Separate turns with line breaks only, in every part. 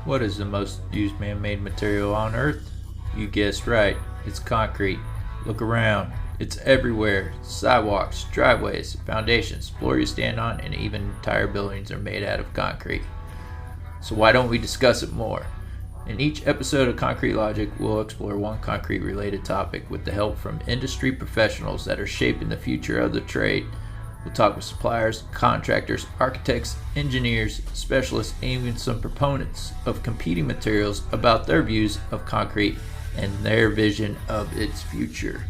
What is the most used man-made material on Earth? You guessed right, it's concrete. Look around, it's everywhere. Sidewalks, driveways, foundations, floor you stand on, and even entire buildings are made out of concrete. So why don't we discuss it more? In each episode of Concrete Logic, we'll explore one concrete-related topic with the help from industry professionals that are shaping the future of the trade. We'll talk with suppliers, contractors, architects, engineers, specialists, and even some proponents of competing materials about their views of concrete and their vision of its future.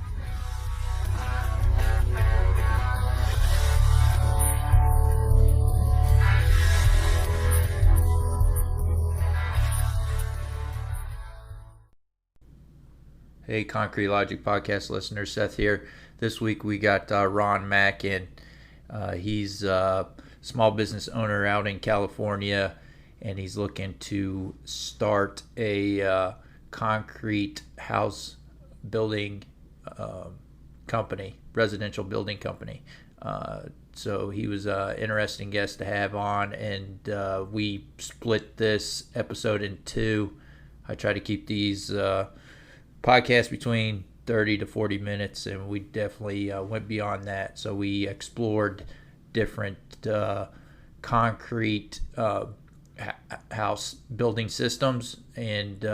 Hey, Concrete Logic podcast listeners, Seth here. This week we got Ron Macken. He's a small business owner out in California, and he's looking to start a concrete house building company, residential building company. So he was an interesting guest to have on, and we split this episode in two. I try to keep these podcasts between 30 to 40 minutes, and we definitely went beyond that. So we explored different concrete house building systems, and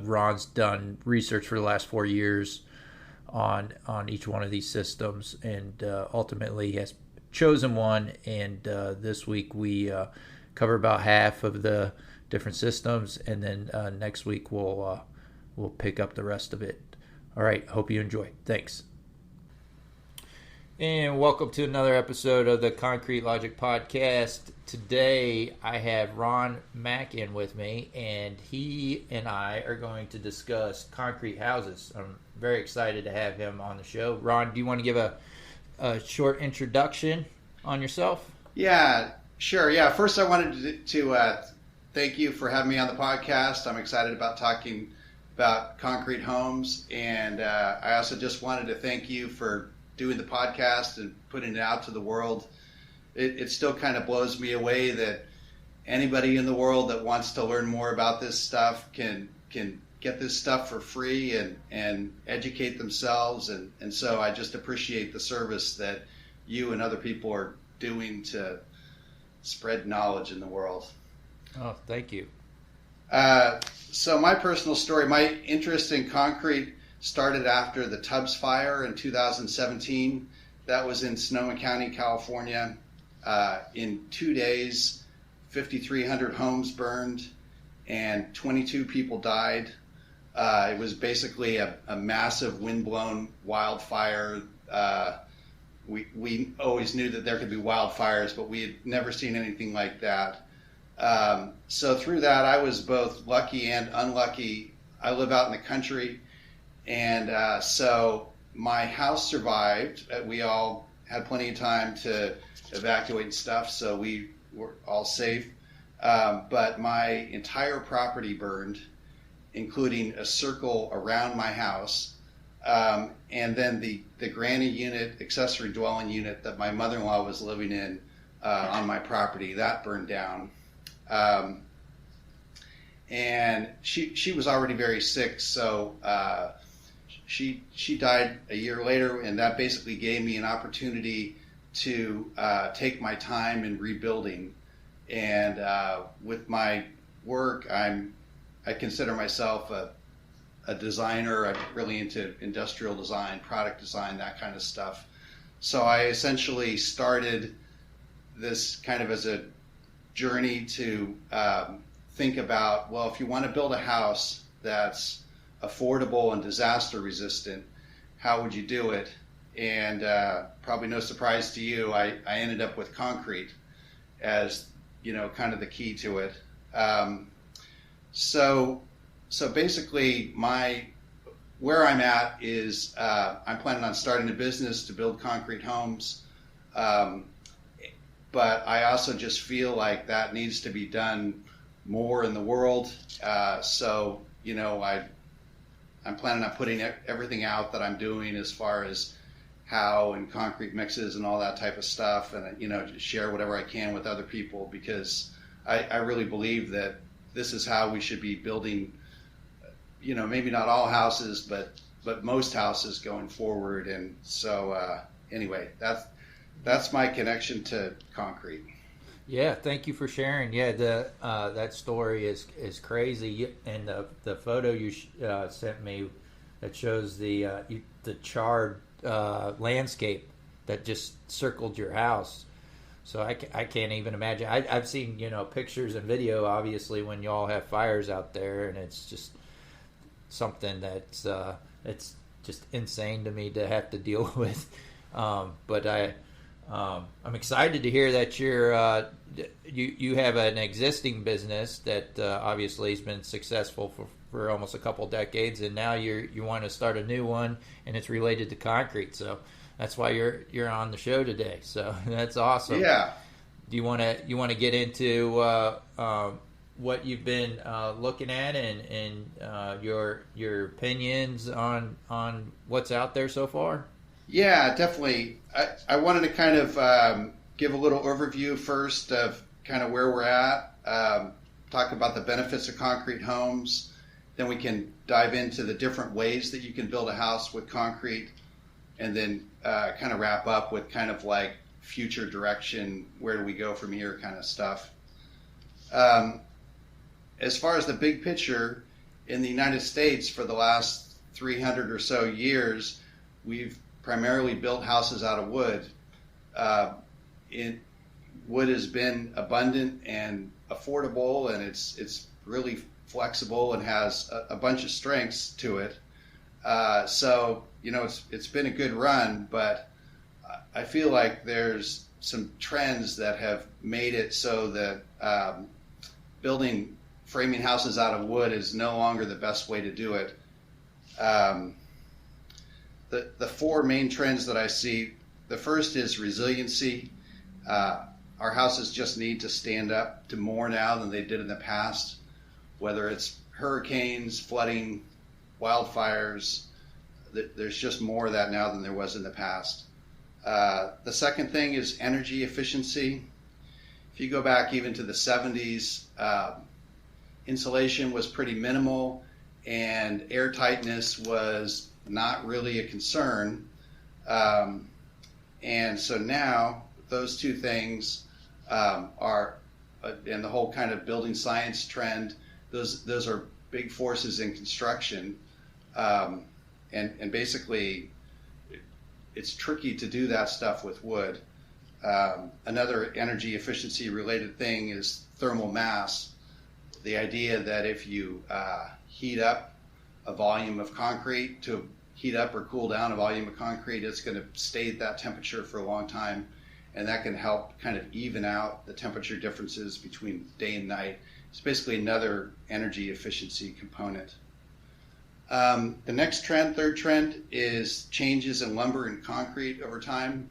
Ron's done research for the last 4 years on each one of these systems, and ultimately has chosen one. And this week we cover about half of the different systems, and then next week we'll pick up the rest of it. All right, hope you enjoy. Thanks. And welcome to another episode of the Concrete Logic Podcast. Today I have Ron Macken with me, and he and I are going to discuss concrete houses. I'm very excited to have him on the show. Ron, do you want to give a short introduction on yourself?
Yeah, sure. Yeah, first I wanted to thank you for having me on the podcast. I'm excited about talking about concrete homes, and I also just wanted to thank you for doing the podcast and putting it out to the world. It still kind of blows me away that anybody in the world that wants to learn more about this stuff can get this stuff for free and educate themselves, and so I just appreciate the service that you and other people are doing to spread knowledge in the world.
Oh, thank you.
So my personal story, my interest in concrete started after the Tubbs fire in 2017. That was in Sonoma County, California. In 2 days, 5,300 homes burned and 22 people died. It was basically a massive windblown wildfire. We always knew that there could be wildfires, but we had never seen anything like that. So through that, I was both lucky and unlucky. I live out in the country, and so my house survived. We all had plenty of time to evacuate and stuff, so we were all safe. But my entire property burned, including a circle around my house, and then the granny unit, accessory dwelling unit that my mother-in-law was living in on my property, that burned down. And she was already very sick, so she died a year later, and that basically gave me an opportunity to take my time in rebuilding. And with my work, I consider myself a designer. I'm really into industrial design, product design, that kind of stuff. So I essentially started this kind of as a journey to think about, well, if you want to build a house that's affordable and disaster resistant, how would you do it? And probably no surprise to you, I ended up with concrete as, kind of the key to it. So basically where I'm at is I'm planning on starting a business to build concrete homes. But I also just feel like that needs to be done more in the world. So I'm planning on putting everything out that I'm doing as far as how and concrete mixes and all that type of stuff, and just share whatever I can with other people, because I really believe that this is how we should be building, maybe not all houses, but most houses going forward. And so anyway, that's my connection to concrete.
Yeah, thank you for sharing. Yeah, the that story is crazy, and the photo you sent me that shows the charred landscape that just circled your house. So I can't even imagine. I've seen pictures and video, obviously, when y'all have fires out there, and it's just something that's it's just insane to me to have to deal with. But I'm excited to hear that you have an existing business that obviously has been successful for almost a couple decades, and now you want to start a new one, and it's related to concrete. So that's why you're on the show today. So that's awesome.
Yeah.
Do you want to get into what you've been looking at and your opinions on what's out there so far?
Yeah, definitely. I wanted to kind of give a little overview first of kind of where we're at, talk about the benefits of concrete homes. Then we can dive into the different ways that you can build a house with concrete, and then kind of wrap up with kind of like future direction, where do we go from here kind of stuff. As far as the big picture, in the United States for the last 300 or so years, we've primarily built houses out of wood. Wood has been abundant and affordable, and it's really flexible and has a bunch of strengths to it. So it's been a good run, but I feel like there's some trends that have made it so that framing houses out of wood is no longer the best way to do it. The four main trends that I see, the first is resiliency. Our houses just need to stand up to more now than they did in the past, whether it's hurricanes, flooding, wildfires. There's just more of that now than there was in the past. The second thing is energy efficiency. If you go back even to the 70s, insulation was pretty minimal and air tightness was not really a concern. And so now those two things are, and the whole kind of building science trend, those are big forces in construction. And basically it's tricky to do that stuff with wood. Another energy efficiency related thing is thermal mass. The idea that if you heat up a volume of concrete to heat up or cool down a volume of concrete, it's going to stay at that temperature for a long time, and that can help kind of even out the temperature differences between day and night. It's basically another energy efficiency component. The next trend, third trend, is changes in lumber and concrete over time.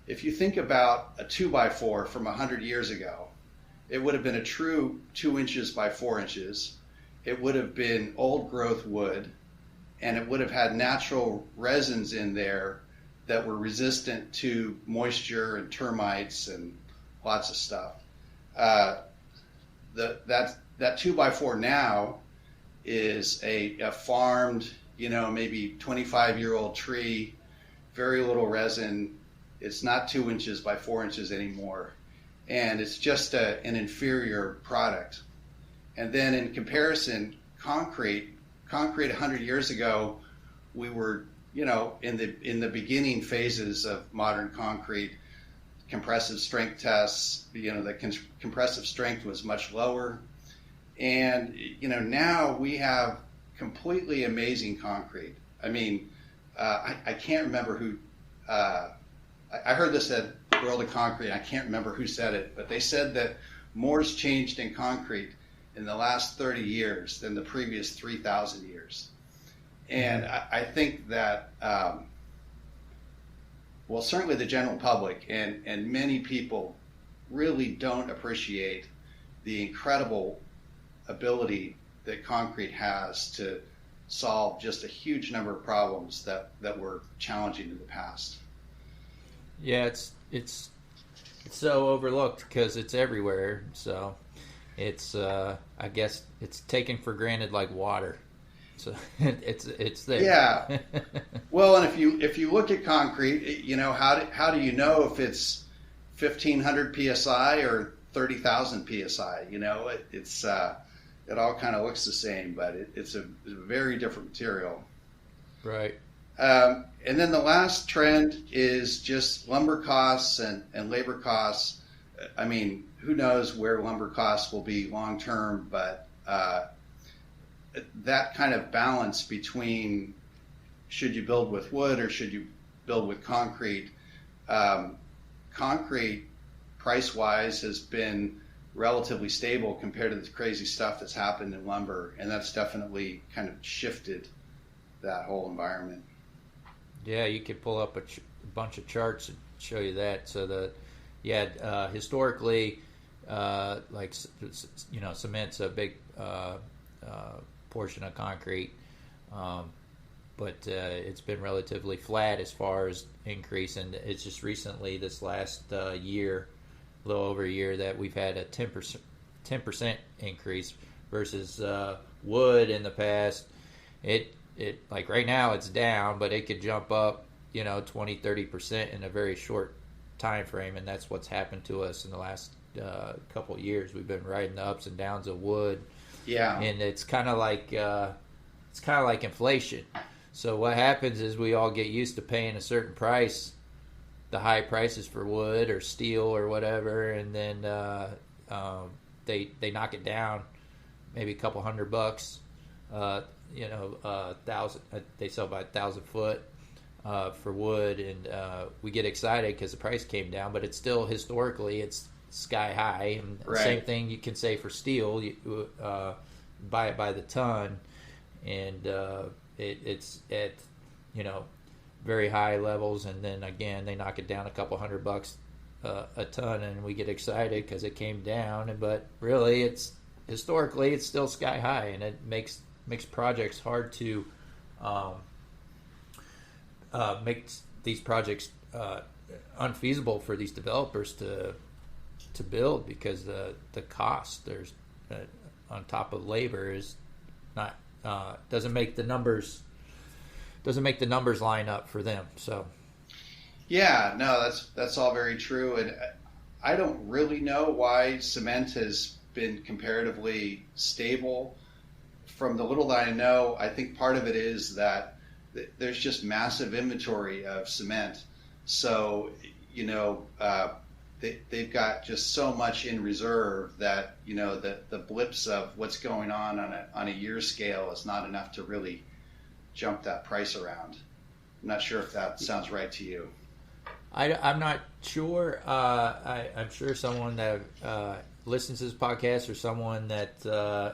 If you think about a 2x4 from 100 years ago, it would have been a true 2 inches by 4 inches. It would have been old growth wood, and it would have had natural resins in there that were resistant to moisture and termites and lots of stuff. That 2x4 now is a farmed, maybe 25-year-old tree, very little resin. It's not 2 inches by 4 inches anymore. And it's just an inferior product. And then in comparison, concrete 100 years ago, we were, in the beginning phases of modern concrete, compressive strength tests, the compressive strength was much lower. And, now we have completely amazing concrete. I mean, I can't remember who, I heard this at World of Concrete. I can't remember who said it, but they said that more's changed in concrete in the last 30 years than the previous 3,000 years. And I think that, certainly the general public and many people really don't appreciate the incredible ability that concrete has to solve just a huge number of problems that were challenging in the past.
Yeah, it's so overlooked because it's everywhere. So, it's I guess it's taken for granted like water. So it's there.
Yeah. Well, and if you look at concrete, how do you know if it's 1,500 psi or 30,000 psi? It all kind of looks the same, but it's a very different material.
Right.
And then the last trend is just lumber costs and labor costs. I mean, who knows where lumber costs will be long term, but that kind of balance between should you build with wood or should you build with concrete? Concrete, price-wise, has been relatively stable compared to the crazy stuff that's happened in lumber, and that's definitely kind of shifted that whole environment.
Yeah, you could pull up a bunch of charts and show you that. So historically, cement's a big portion of concrete, but it's been relatively flat as far as increase, and it's just recently this last year, a little over a year, that we've had a 10% increase versus wood in the past. It like right now it's down, but it could jump up 20-30% in a very short time frame, and that's what's happened to us in the last couple of years. We've been riding the ups and downs of wood.
Yeah.
And it's kind of like inflation. So what happens is we all get used to paying a certain price, the high prices for wood or steel or whatever, and then they knock it down maybe a couple $100. $1,000. They sell by 1,000 foot for wood, and we get excited because the price came down. But it's still historically it's sky high. And
right.
Same thing you can say for steel. You buy it by the ton, and it's at very high levels, and then again they knock it down a couple $100 a ton, and we get excited because it came down. But really, it's historically it's still sky high, and it makes projects hard to make these projects unfeasible for these developers to build, because the cost there's on top of labor is not doesn't make the numbers line up for them. So
yeah, no, that's all very true, and I don't really know why cement has been comparatively stable. From the little that I know, I think part of it is that there's just massive inventory of cement. So, they've got just so much in reserve that, the blips of what's going on a year scale is not enough to really jump that price around. I'm not sure if that sounds right to you.
I'm not sure. I'm sure someone that listens to this podcast or someone that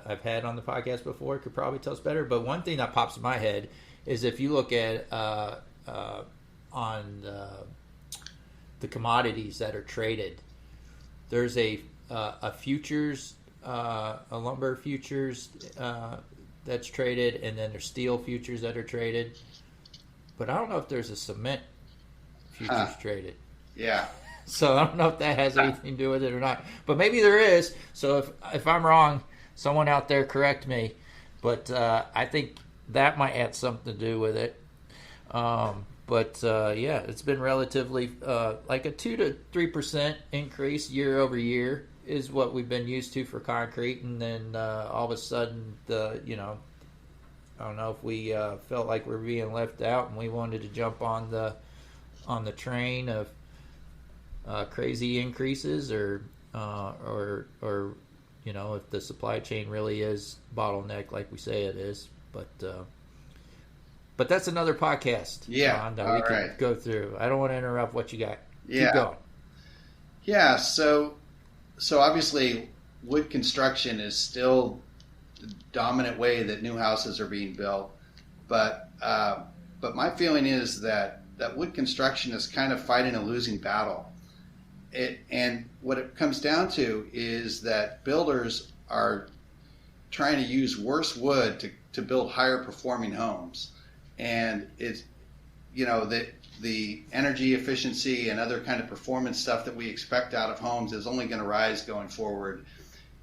I've had on the podcast before could probably tell us better. But one thing that pops in my head is if you look at on the commodities that are traded, there's a futures, a lumber futures that's traded, and then there's steel futures that are traded. But I don't know if there's a cement futures traded.
Yeah.
So I don't know if that has anything to do with it or not. But maybe there is. So if I'm wrong, someone out there correct me. But I think that might have something to do with it. Yeah, it's been relatively like a 2 to 3% increase year over year is what we've been used to for concrete. And then all of a sudden, I don't know if we felt like we're being left out and we wanted to jump on the train of crazy increases, or if the supply chain really is bottleneck like we say it is. But that's another podcast.
Yeah,
Ron, that we can go through. I don't want to interrupt what you got.
Yeah.
Keep going.
Yeah. So obviously, wood construction is still the dominant way that new houses are being built. But my feeling is that wood construction is kind of fighting a losing battle. And what it comes down to is that builders are trying to use worse wood to build higher performing homes. And it's, the energy efficiency and other kind of performance stuff that we expect out of homes is only going to rise going forward.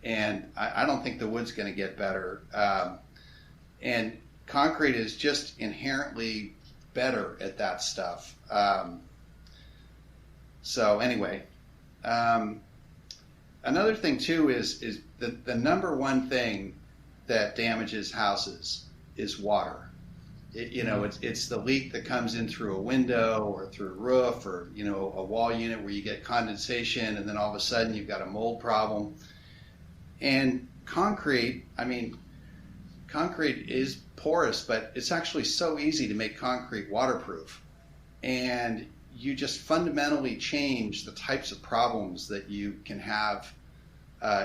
and I don't think the wood's going to get better. And concrete is just inherently better at that stuff. So anyway, another thing too is the number one thing that damages houses is water. It's the leak that comes in through a window or through a roof or, a wall unit where you get condensation and then all of a sudden you've got a mold problem. And concrete is porous, but it's actually so easy to make concrete waterproof. And you just fundamentally change the types of problems that you can have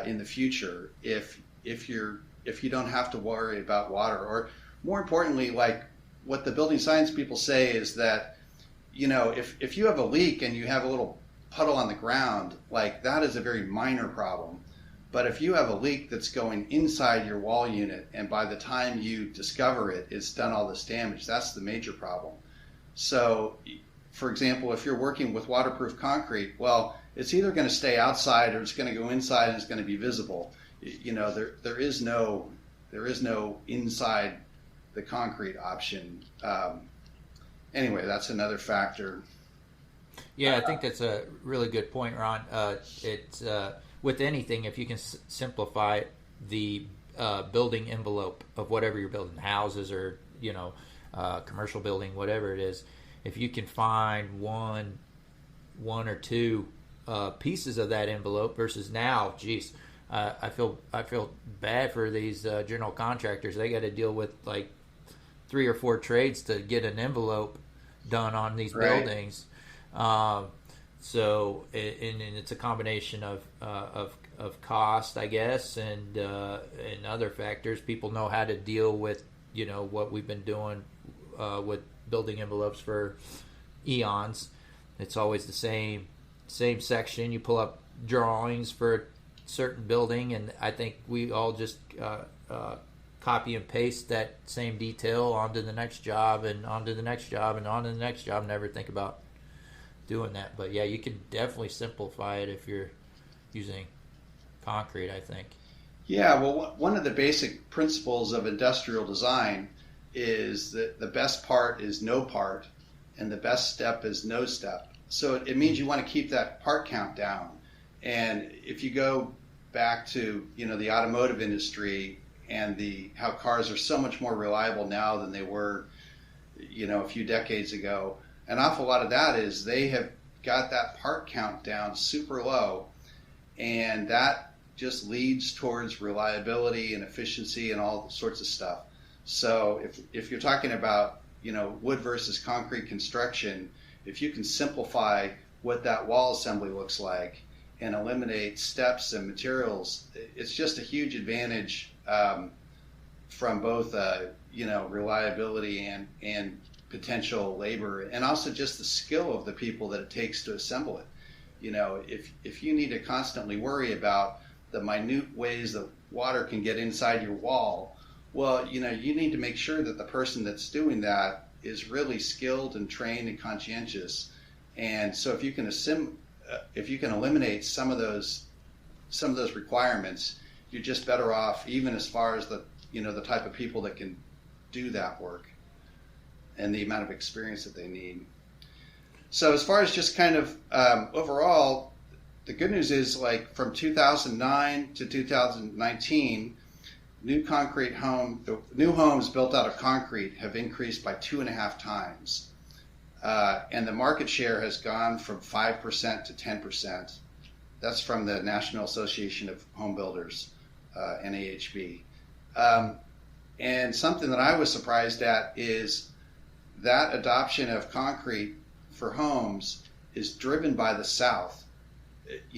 in the future if you don't have to worry about water. Or more importantly, like what the building science people say is that, if you have a leak and you have a little puddle on the ground, like that is a very minor problem. But if you have a leak that's going inside your wall unit and by the time you discover it, it's done all this damage, that's the major problem. So, for example, if you're working with waterproof concrete, well, it's either going to stay outside or it's going to go inside and it's going to be visible. There is no inside the concrete option. Anyway, that's another factor.
Yeah, I think that's a really good point, Ron. It's with anything, if you can simplify the building envelope of whatever you're building, houses or commercial building, whatever it is, if you can find one or two pieces of that envelope versus now, geez, I feel bad for these general contractors. They got to deal with like 3 or 4 trades to get an envelope done on these buildings. So it's a combination of cost, I guess, and other factors. People know how to deal with what we've been doing with building envelopes for eons. It's always the same section. You pull up drawings for a certain building, and I think we all just copy and paste that same detail onto the next job and onto the next job and onto the next job. Never think about doing that. But yeah, you can definitely simplify it if you're using concrete, I think.
Yeah, well, one of the basic principles of industrial design is that the best part is no part and the best step is no step. So it means you want to keep that part count down. And if you go back to the automotive industry and how cars are so much more reliable now than they were a few decades ago, an awful lot of that is they have got that part count down super low, and that just leads towards reliability and efficiency and all sorts of stuff. So if you're talking about wood versus concrete construction, if you can simplify what that wall assembly looks like and eliminate steps and materials, it's just a huge advantage from both reliability and potential labor, and also just the skill of the people that it takes to assemble it. If you need to constantly worry about the minute ways that water can get inside your wall, well, you need to make sure that the person that's doing that is really skilled and trained and conscientious. And so if you can eliminate some of those requirements, you're just better off, even as far as the type of people that can do that work and the amount of experience that they need. So as far as just kind of overall, the good news is, like, from 2009 to 2019, new homes built out of concrete have increased by 2.5 times. And the market share has gone from 5% to 10%. That's from the National Association of Home Builders, NAHB. And something that I was surprised at is that adoption of concrete for homes is driven by the South. It's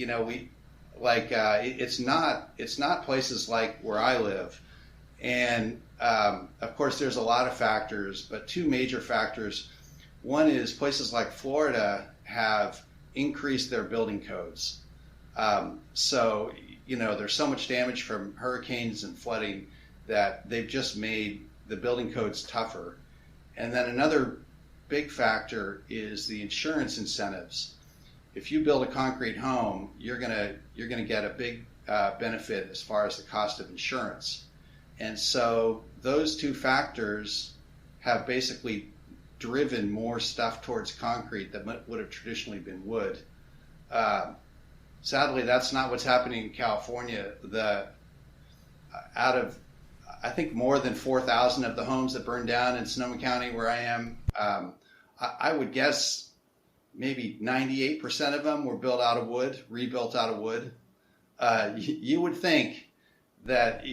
not places like where I live. And of course, there's a lot of factors, but 2 major factors. One is places like Florida have increased their building codes. So there's so much damage from hurricanes and flooding that they've just made the building codes tougher. And then another big factor is the insurance incentives. If you build a concrete home, you're gonna get a big benefit as far as the cost of insurance. And so those two factors have basically driven more stuff towards concrete that would have traditionally been wood. Sadly, that's not what's happening in California. Out of, I think, more than 4,000 of the homes that burned down in Sonoma County, where I am, I would guess maybe 98% of them were built out of wood, rebuilt out of wood. You would think that,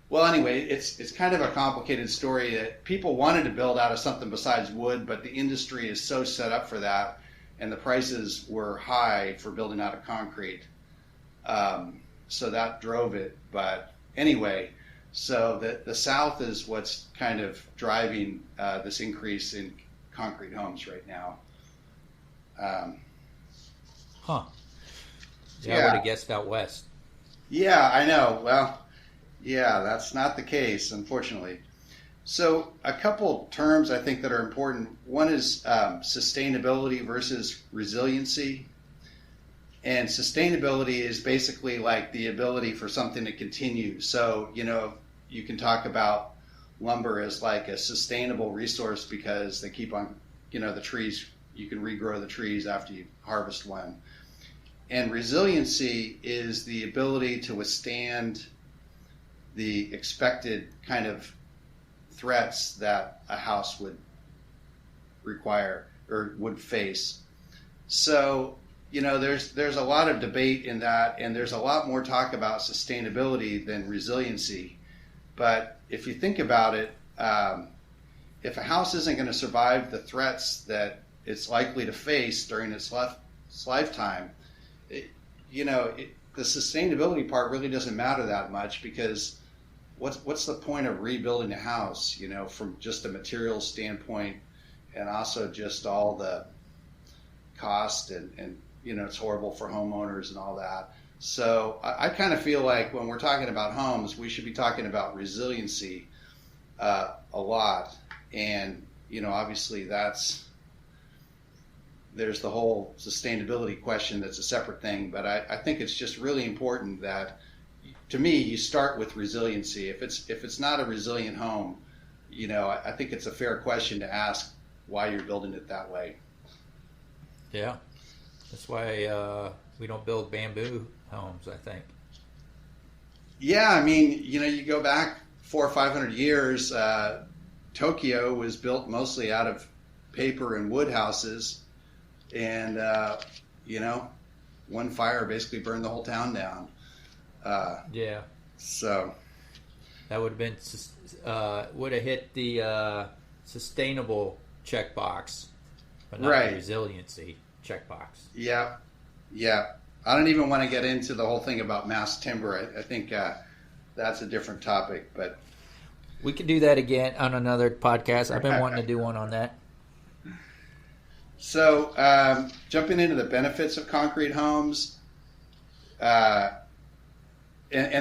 well, anyway, it's kind of a complicated story that people wanted to build out of something besides wood, but the industry is so set up for that, and the prices were high for building out of concrete. So that drove it. But anyway, so the South is what's kind of driving this increase in concrete homes right now.
Yeah, I would have guessed out west.
Yeah, I know. Well, yeah, that's not the case, unfortunately. So a couple terms I think that are important. One is sustainability versus resiliency. And sustainability is basically like the ability for something to continue. So, you can talk about lumber as like a sustainable resource because they keep on, the trees, you can regrow the trees after you harvest one. And resiliency is the ability to withstand the expected kind of threats that a house would require or would face. So, there's a lot of debate in that, and there's a lot more talk about sustainability than resiliency. But if you think about it, if a house isn't going to survive the threats that it's likely to face during its lifetime, the sustainability part really doesn't matter that much, because what's the point of rebuilding a house, from just a material standpoint, and also just all the cost and it's horrible for homeowners and all that. So I kind of feel like when we're talking about homes, we should be talking about resiliency a lot. And, obviously there's the whole sustainability question that's a separate thing. But I think it's just really important that, to me, you start with resiliency. If it's not a resilient home, I think it's a fair question to ask why you're building it that way.
Yeah. That's why we don't build bamboo homes, I think.
Yeah, I mean, you go back 400 or 500 years, Tokyo was built mostly out of paper and wood houses, and, one fire basically burned the whole town down.
Yeah.
So
that would have been would have hit the sustainable checkbox, but not the resiliency checkbox.
Yeah. I don't even want to get into the whole thing about mass timber. I think that's a different topic, but
we could do that again on another podcast. I've been wanting to do one on that.
So, jumping into the benefits of concrete homes, and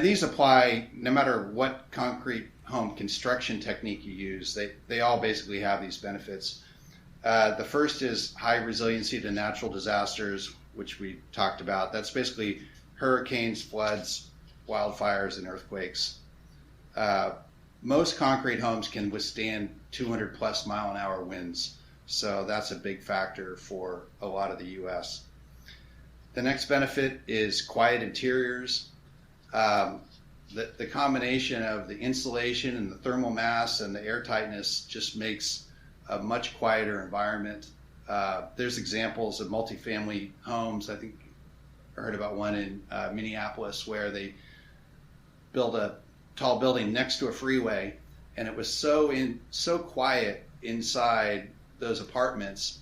these apply no matter what concrete home construction technique you use. They all basically have these benefits. The first is high resiliency to natural disasters, which we talked about. That's basically hurricanes, floods, wildfires, and earthquakes. Most concrete homes can withstand 200 plus mile an hour winds. So that's a big factor for a lot of the U.S. The next benefit is quiet interiors. The combination of the insulation and the thermal mass and the air tightness just makes a much quieter environment. There's examples of multifamily homes. I think I heard about one in Minneapolis where they built a tall building next to a freeway, and it was so quiet inside those apartments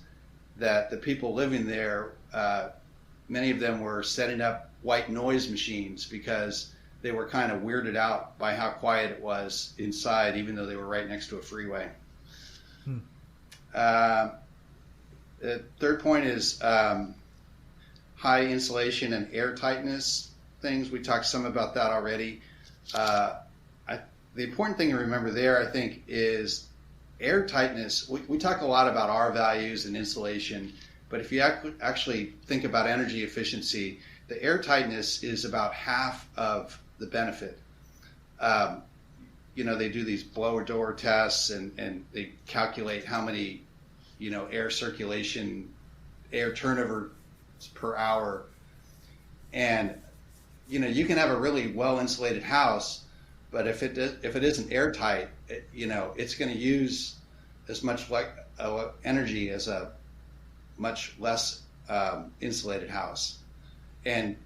that the people living there, many of them were setting up white noise machines because they were kind of weirded out by how quiet it was inside, even though they were right next to a freeway. The third point is high insulation and air tightness things. We talked some about that already. The important thing to remember there, I think, is air tightness. We talk a lot about R values and insulation, but if you actually think about energy efficiency, the air tightness is about half of the benefit. They do these blower door tests and they calculate how many, air circulation, air turnover per hour. And, you can have a really well insulated house, but if it isn't airtight, it's going to use as much energy as a much less insulated house. And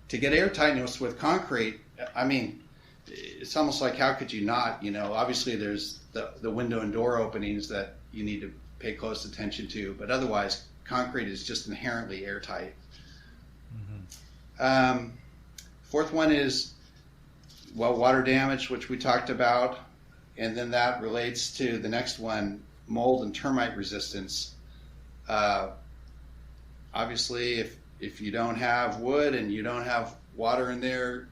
to get air tightness with concrete, I mean, it's almost like, how could you not? Obviously there's the window and door openings that you need to pay close attention to, but otherwise concrete is just inherently airtight. Mm-hmm. Fourth one is, water damage, which we talked about, and then that relates to the next one, mold and termite resistance. Obviously, if you don't have wood and you don't have water in there,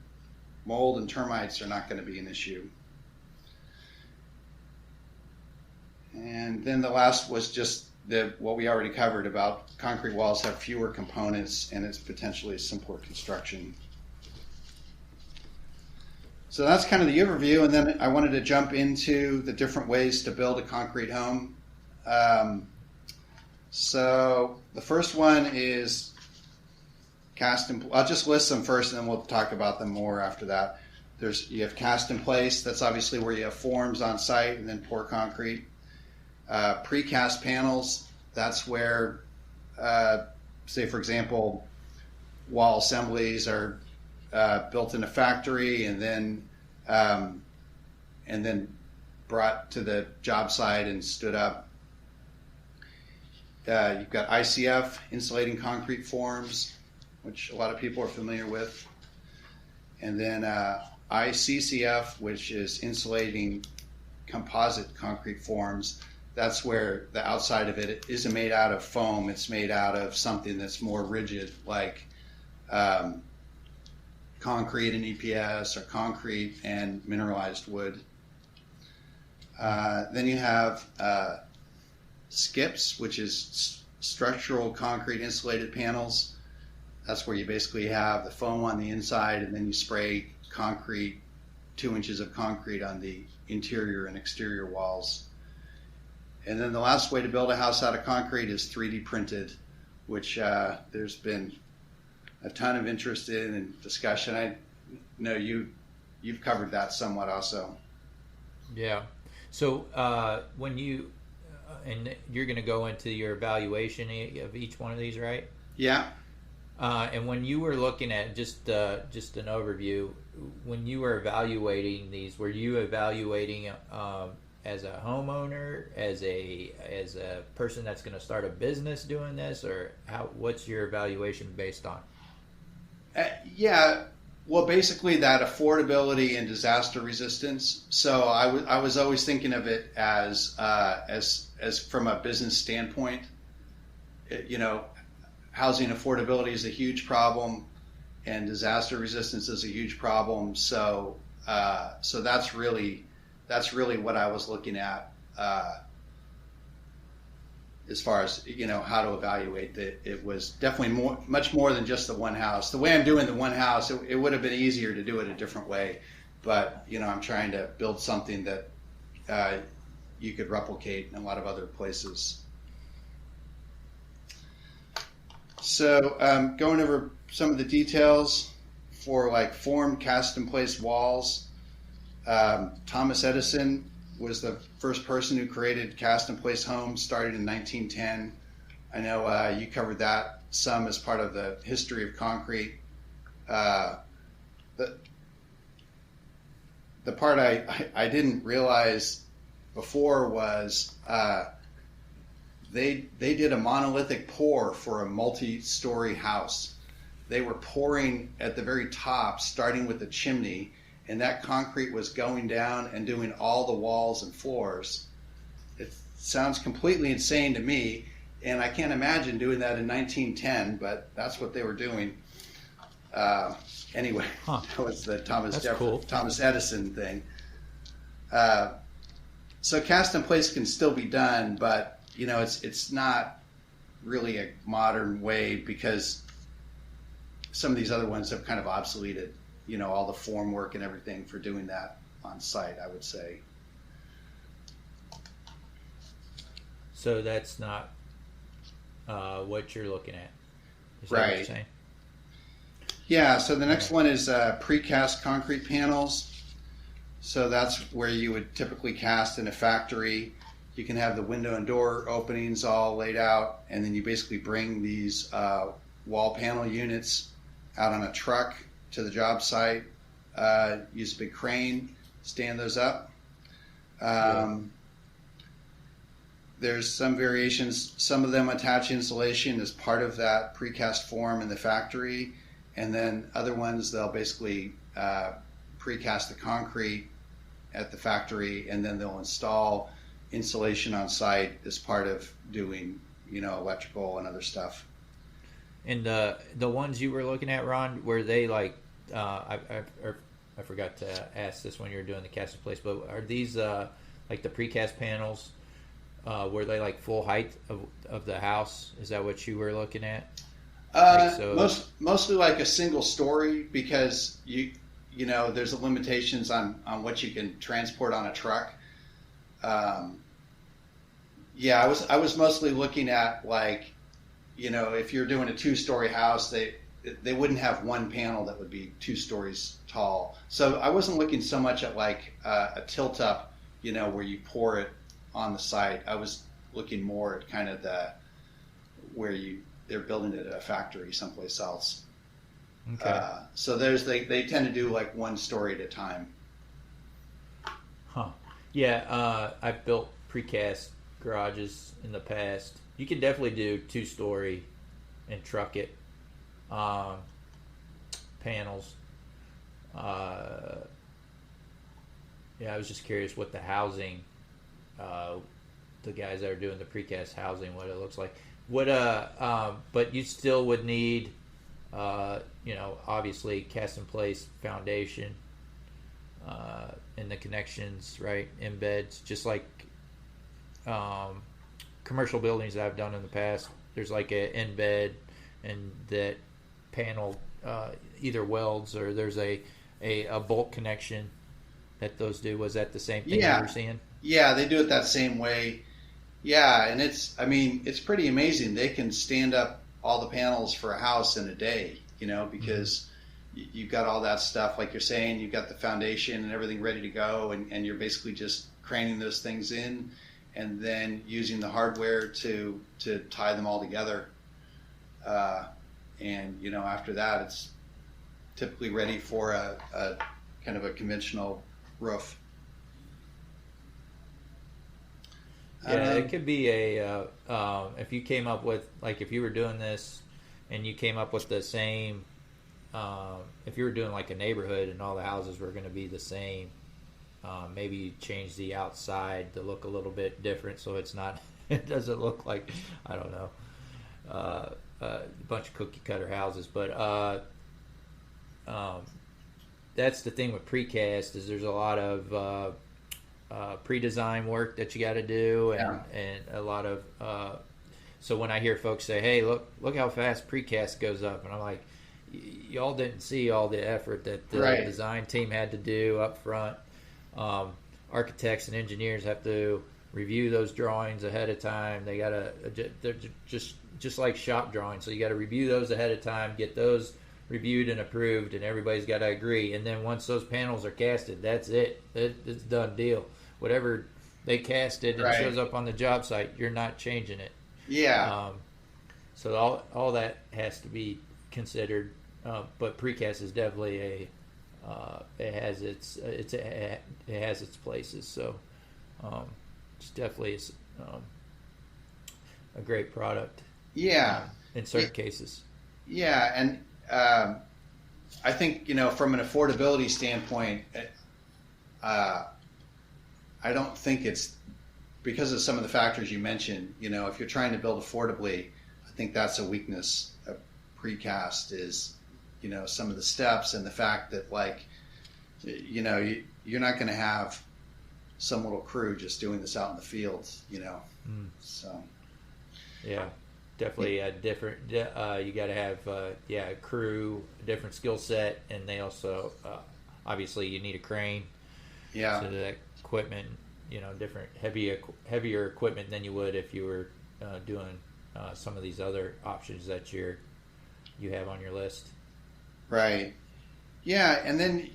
mold and termites are not going to be an issue. And then the last was just what we already covered about concrete walls have fewer components and it's potentially a simpler construction. So that's kind of the overview, and then I wanted to jump into the different ways to build a concrete home. So the first one is I'll just list them first, and then we'll talk about them more after that. You have cast in place. That's obviously where you have forms on site and then pour concrete. Precast panels. That's where, say for example, wall assemblies are built in a factory and then brought to the job site and stood up. You've got ICF, insulating concrete forms, which a lot of people are familiar with. And then ICCF, which is insulating composite concrete forms. That's where the outside of it isn't made out of foam. It's made out of something that's more rigid, like concrete and EPS, or concrete and mineralized wood. Then you have SCIPs, which is structural concrete insulated panels. That's where you basically have the foam on the inside and then you spray concrete, 2 inches of concrete on the interior and exterior walls. And then the last way to build a house out of concrete is 3D printed, which there's been a ton of interest in and discussion. I know you've covered that somewhat also.
Yeah. So when you and you're going to go into your evaluation of each one of these, right?
Yeah.
And when you were looking at just an overview, when you were evaluating these, were you evaluating as a homeowner, as a person that's going to start a business doing this, or what's your evaluation based on?
Yeah, well, basically that affordability and disaster resistance. So I was always thinking of it as from a business standpoint. Housing affordability is a huge problem, and disaster resistance is a huge problem. So that's really what I was looking at as far as how to evaluate that. It was definitely much more than just the one house. The way I'm doing the one house, it would have been easier to do it a different way, but I'm trying to build something that you could replicate in a lot of other places. So going over some of the details for like formed cast in place walls. Thomas Edison was the first person who created cast in place homes, started in 1910. I know you covered that some as part of the history of concrete. The part I didn't realize before was they did a monolithic pour for a multi-story house. They were pouring at the very top, starting with the chimney, and that concrete was going down and doing all the walls and floors. It sounds completely insane to me, and I can't imagine doing that in 1910, but that's what they were doing. Anyway, that was the Thomas Edison thing. So cast in place can still be done, but it's not really a modern way, because some of these other ones have kind of obsoleted, all the form work and everything for doing that on site, I would say.
So that's not what you're looking at. Is that
Right.
what you're saying?
Yeah, so the next one is precast concrete panels. So that's where you would typically cast in a factory. You can have the window and door openings all laid out, and then you basically bring these wall panel units out on a truck to the job site, use a big crane, stand those up. There's some variations. Some of them attach insulation as part of that precast form in the factory, and then other ones they'll basically precast the concrete at the factory, and then they'll install insulation on site as part of doing, electrical and other stuff.
And the ones you were looking at, Ron, were they like? I forgot to ask this when you were doing the cast in place, but are these like the precast panels? Were they like full height of the house? Is that what you were looking at?
Mostly like a single story, because there's limitations on what you can transport on a truck. I was mostly looking at like, if you're doing a 2-story house, they wouldn't have one panel that would be 2 stories tall. So I wasn't looking so much at like a tilt up, where you pour it on the site. I was looking more at kind of where they're building it at a factory someplace else.
Okay.
So they tend to do like 1 story at a time.
Huh. Yeah, I've built precast garages in the past. You can definitely do 2-story and truck it. Panels. I was just curious what the housing, the guys that are doing the precast housing, what it looks like. But you still would need, obviously cast in place foundation, and the connections, right? Embeds, just like commercial buildings that I've done in the past. There's like an embed, and that panel either welds or there's a bolt connection that those do. Was that the same thing you were seeing?
Yeah, they do it that same way. Yeah, and it's pretty amazing. They can stand up all the panels for a house in a day, because you've got all that stuff, like you're saying, you've got the foundation and everything ready to go, and you're basically just craning those things in and then using the hardware to tie them all together. And after that, it's typically ready for a kind of a conventional roof.
Yeah, it could be if you came up with, like, if you were doing this and you came up with the same, if you were doing like a neighborhood and all the houses were going to be the same, maybe you change the outside to look a little bit different, so it doesn't look like, I don't know, a bunch of cookie cutter houses. But that's the thing with precast, is there's a lot of pre-design work that you got to do, and a lot of so when I hear folks say, hey, look how fast precast goes up, and I'm like, y'all didn't see all the effort that the design team had to do up front. Architects and engineers have to review those drawings ahead of time. They're just like shop drawings, so you got to review those ahead of time, get those reviewed and approved, and everybody's got to agree. And then once those panels are casted, that's it. It's a done deal. Whatever they casted and shows up on the job site, you're not changing it.
Yeah.
So all that has to be considered. But precast is definitely it has its places. So it's definitely a great product.
Yeah.
In certain cases.
Yeah, and I think from an affordability standpoint, I don't think it's because of some of the factors you mentioned. If you're trying to build affordably, I think that's a weakness of precast is, some of the steps and the fact that, like, you're not going to have some little crew just doing this out in the fields, So.
Yeah. definitely a different. You got to have a crew, a different skill set, and they also obviously you need a crane.
Yeah.
So that equipment, different heavier equipment than you would if you were doing some of these other options that you have on your list.
Right. Yeah, and then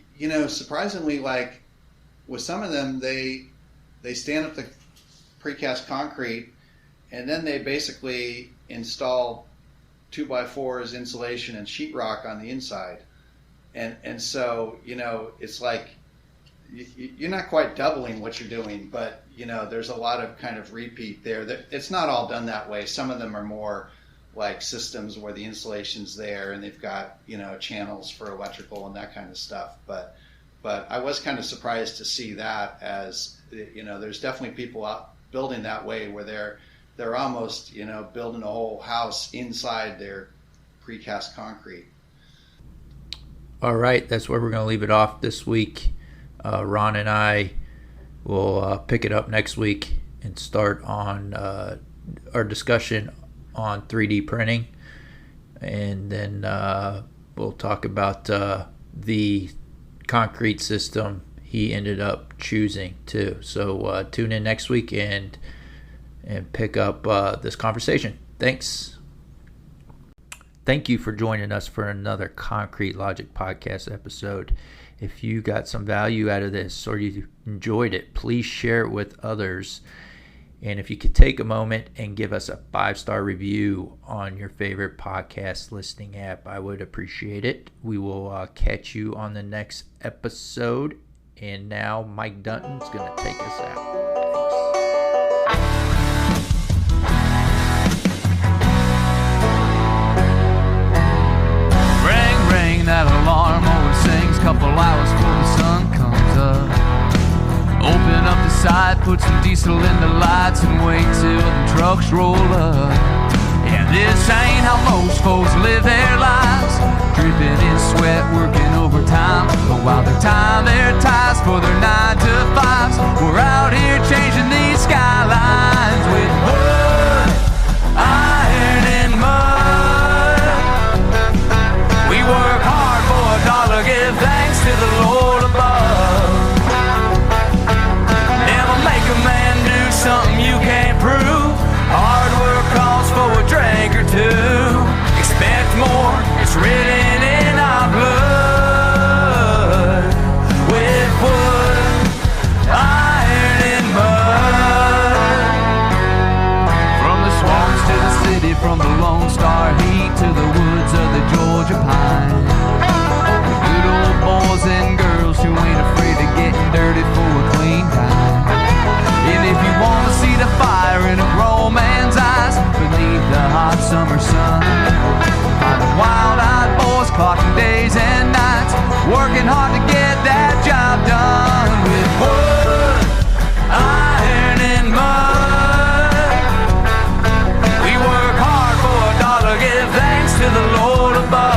surprisingly, like with some of them, they stand up the precast concrete, and then they basically install 2x4s, insulation, and sheetrock on the inside, and so it's like you're not quite doubling what you're doing, but there's a lot of kind of repeat there. It's not all done that way. Some of them are more like systems where the insulation's there and they've got channels for electrical and that kind of stuff. But I was kind of surprised to see that, as there's definitely people out building that way where they're almost building a whole house inside their precast concrete.
All right, that's where we're going to leave it off this week. Ron and I will pick it up next week and start on our discussion on 3D printing, and then we'll talk about the concrete system he ended up choosing too. So tune in next week and pick up this conversation. Thanks. Thank you for joining us for another Concrete Logic podcast episode. If you got some value out of this or you enjoyed it, please share it with others. And if you could take a moment and give us a 5-star review on your favorite podcast listening app, I would appreciate it. We will catch you on the next episode. And now Mike Dunton's going to take us out. Thanks.
Ring, ring, that alarm always sings. Couple hours before the sun comes up. Open up the side, put some diesel in the lights, and wait till the trucks roll up. Yeah, this ain't how most folks live their lives, dripping in sweat, working overtime. But while they're tying their ties for their 9 to 5s, we're out here changing these skylines with wood, iron, and mud. We work hard for $1, give thanks to the Lord above. Make a man do something you can't prove. Hard work calls for a drink or two. Expect more, it's written in our blood. With wood, iron, and mud. From the swamps to the city, from the Lone Star heat to the woods of the Georgia pine. Good old boys and girls who ain't afraid of getting dirty for a clean dime. And if you want to see the fire in a grown man's eyes beneath the hot summer sun, find the wild-eyed boys clocking days and nights, working hard to get that job done with wood, iron, and mud. We work hard for $1, give thanks to the Lord above.